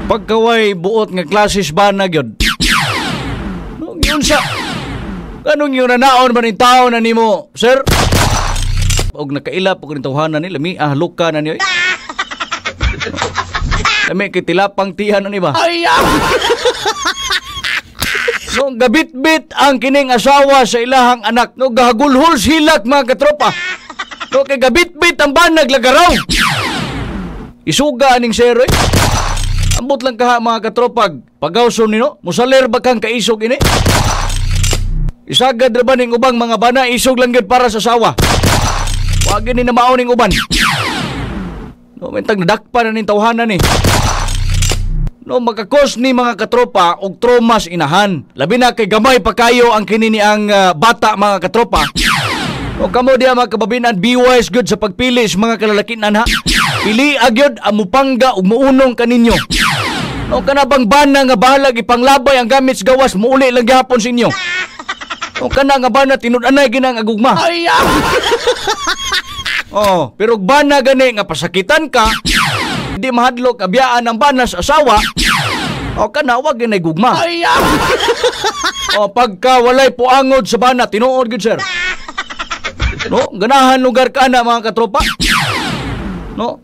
Pagkaway buot nga klases ba na gyud. No, yun sa anong yung nanaon man yung tao na nimo, sir? Og nakaila pag tawhanan ni lami luka na niyo. Lami kay tilapang tihan ni ba? Ay! No, gabit-bit ang kining asawa sa ilahang anak. No, gahagulhol silak mga katropa. No, kay gabit-bit ang banag lagaraw. Isuga aning sir. Ambot lang kaha mga katropag. Pagawson nino, musaler ba kang kaisog ini? Isagad ra ba ning ubang mga bana isog lang gyud para sa asawa. Wa gini na mao ning uban. No, mentag nadakpan na ning tawhanan ni. No, magkakos ni mga katropa og traumas inahan. Labi na kay gamay pa kayo ang kinini ang bata mga katropa. O kamo diya mga kababinan, be wise good sa pagpili sa mga kalalakinan ha. Pili agyod ang mupangga ug muunong kaninyo. No, kanabang bana nga bahalag ipanglabay ang gamit sa gawas muuli lang gihapon sa inyo. O kana nga bana tinud-anay ginang agugma. Ay! Oh, pero bana gani nga pasakitan ka, di mahadlok abiyaan ang banas asawa, o kana wag ginay gugma. O pagka walay puangod sa bana, tinuod gid sir. No, ganahan lugar ka na mga katropa. No,